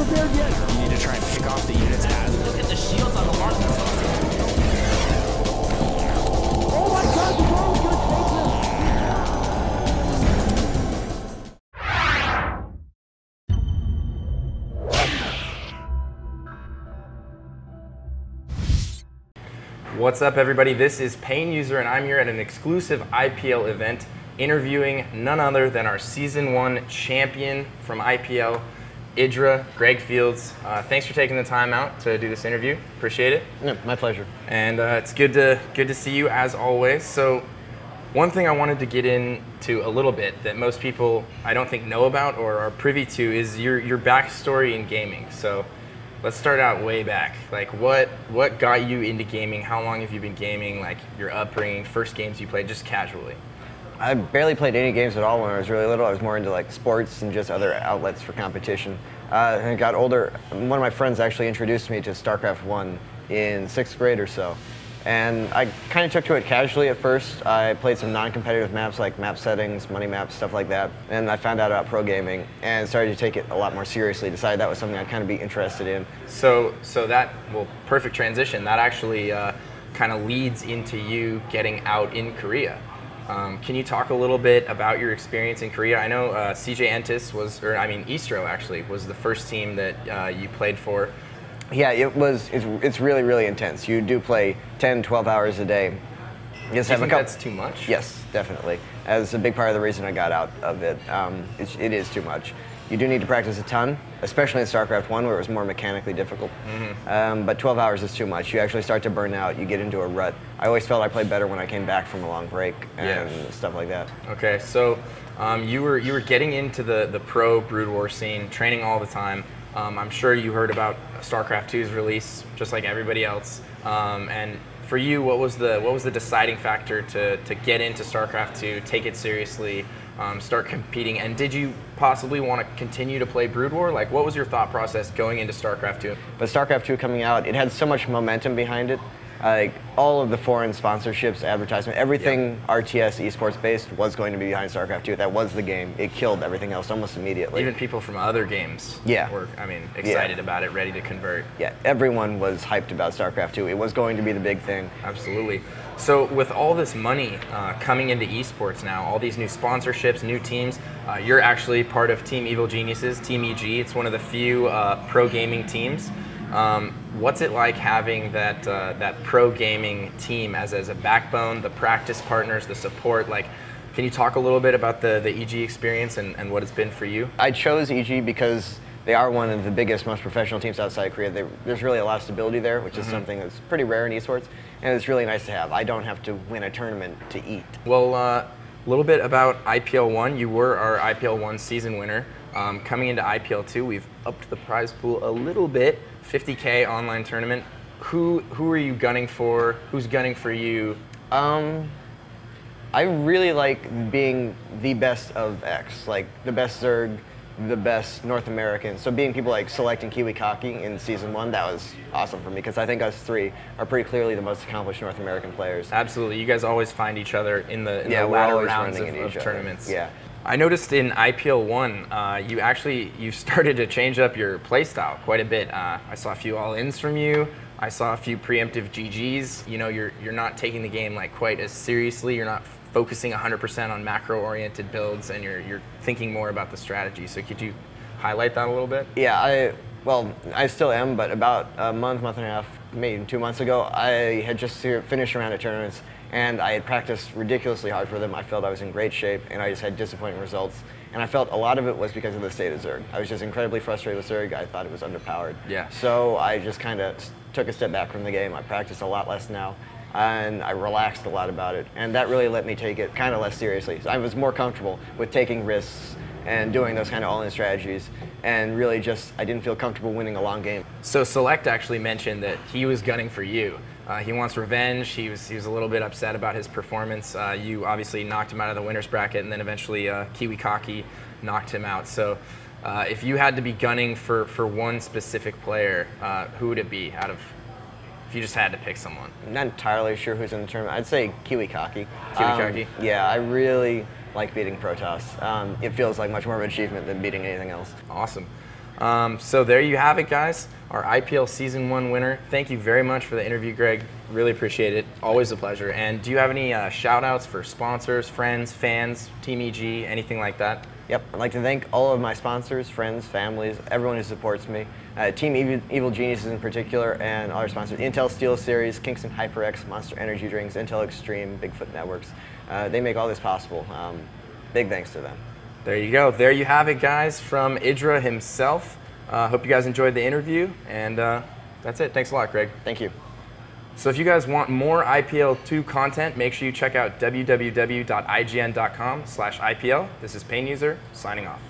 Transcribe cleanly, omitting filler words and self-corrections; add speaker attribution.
Speaker 1: prepared yet.
Speaker 2: You need to try and pick off the units as.
Speaker 3: Look at the shields on the walls.
Speaker 1: Oh my God, the ball is going to take
Speaker 4: What's up, everybody? This is Pain User, and I'm here at an exclusive IPL event interviewing none other than our Season 1 champion from IPL, EGIdrA, Greg Fields. Thanks for taking the time out to do this interview. Appreciate it.
Speaker 5: Yeah, my pleasure.
Speaker 4: And it's good to see you as always. So one thing I wanted to get into a little bit that most people I don't think know about or are privy to is your backstory in gaming. So let's start out way back. Like what got you into gaming? How long have you been gaming? Like your upbringing, first games you played, just casually.
Speaker 5: I barely played any games at all when I was really little. I was more into like sports and just other outlets for competition. And I got older. One of my friends actually introduced me to Starcraft 1 in 6th grade or so. And I kind of took to it casually at first. I played some non-competitive maps like map settings, money maps, stuff like that. And I found out about pro gaming and started to take it a lot more seriously. Decided that was something I'd kind of be interested in.
Speaker 4: So that, well, perfect transition. That actually kind of leads into you getting out in Korea. Can you talk a little bit about your experience in Korea? I know CJ Entis EGIdrA actually was the first team that you played for.
Speaker 5: Yeah, it's really, really intense. You do play 10, 12 hours a day.
Speaker 4: Do you think that's too much?
Speaker 5: Yes, definitely. As a big part of the reason I got out of it, it is too much. You do need to practice a ton, especially in StarCraft 1 where it was more mechanically difficult. Mm-hmm. But 12 hours is too much. You actually start to burn out, you get into a rut. I always felt I played better when I came back from a long break and stuff like that.
Speaker 4: Okay, so you were getting into the pro Brood War scene, training all the time. I'm sure you heard about StarCraft 2's release, just like everybody else. And for you, what was the deciding factor to get into StarCraft 2, take it seriously, start competing? And did you possibly want to continue to play Brood War? Like, what was your thought process going into StarCraft 2?
Speaker 5: But StarCraft 2 coming out, it had so much momentum behind it. Like all of the foreign sponsorships, advertisement, everything RTS esports based was going to be behind StarCraft 2. That was the game. It killed everything else almost immediately.
Speaker 4: Even people from other games were, excited about it, ready to convert.
Speaker 5: Yeah, everyone was hyped about StarCraft 2. It was going to be the big thing.
Speaker 4: Absolutely. So with all this money coming into esports now, all these new sponsorships, new teams, you're actually part of Team Evil Geniuses, Team EG. It's one of the few pro gaming teams. What's it like having that pro gaming team as a backbone, the practice partners, the support? Like, can you talk a little bit about the EG experience and what it's been for you?
Speaker 5: I chose EG because they are one of the biggest, most professional teams outside Korea. There's really a lot of stability there, which is something that's pretty rare in esports, and it's really nice to have. I don't have to win a tournament to eat.
Speaker 4: Well, a little bit about IPL1. You were our IPL1 season winner. Coming into IPL2, we've upped the prize pool a little bit. 50K online tournament. Who are you gunning for? Who's gunning for you?
Speaker 5: I really like being the best of X, like the best Zerg, the best North American. So being people like selecting KiwiKaki in Season 1, that was awesome for me because I think us three are pretty clearly the most accomplished North American players.
Speaker 4: Absolutely. You guys always find each other in the latter rounds of tournaments.
Speaker 5: Yeah.
Speaker 4: I noticed in IPL1, you started to change up your play style quite a bit. I saw a few all-ins from you. I saw a few preemptive GGs. You know, you're not taking the game like quite as seriously. You're not focusing 100% on macro-oriented builds, and you're thinking more about the strategy. So could you highlight that a little bit?
Speaker 5: Yeah, I still am, but about a month and a half, maybe 2 months ago, I had just finished a round of tournaments, and I had practiced ridiculously hard for them. I felt I was in great shape, and I just had disappointing results. And I felt a lot of it was because of the state of Zerg. I was just incredibly frustrated with Zerg. I thought it was underpowered.
Speaker 4: Yeah.
Speaker 5: So I just kind of took a step back from the game. I practice a lot less now, and I relaxed a lot about it. And that really let me take it kind of less seriously. So I was more comfortable with taking risks and doing those kind of all-in strategies, and really I didn't feel comfortable winning a long game.
Speaker 4: So Select actually mentioned that he was gunning for you. He wants revenge. He was a little bit upset about his performance. You obviously knocked him out of the winner's bracket, and then eventually KiwiKaki knocked him out. So if you had to be gunning for one specific player, who would it be if you just had to pick someone?
Speaker 5: I'm not entirely sure who's in the tournament. I'd say KiwiKaki.
Speaker 4: KiwiKaki?
Speaker 5: Yeah, I really like beating Protoss. It feels like much more of an achievement than beating anything else.
Speaker 4: Awesome. So there you have it, guys. Our IPL Season 1 winner. Thank you very much for the interview, Greg. Really appreciate it. Always a pleasure. And do you have any shout-outs for sponsors, friends, fans, Team EG, anything like that?
Speaker 5: Yep, I'd like to thank all of my sponsors, friends, families, everyone who supports me. Team Evil Geniuses in particular, and all our sponsors, Intel Steel Series, Kingston HyperX, Monster Energy Drinks, Intel Extreme, Bigfoot Networks. They make all this possible. Big thanks to them.
Speaker 4: There you go. There you have it, guys, from EGIdrA himself. Hope you guys enjoyed the interview, and that's it. Thanks a lot, Greg.
Speaker 5: Thank you.
Speaker 4: So if you guys want more IPL2 content, make sure you check out www.ign.com/IPL. This is Pain User, signing off.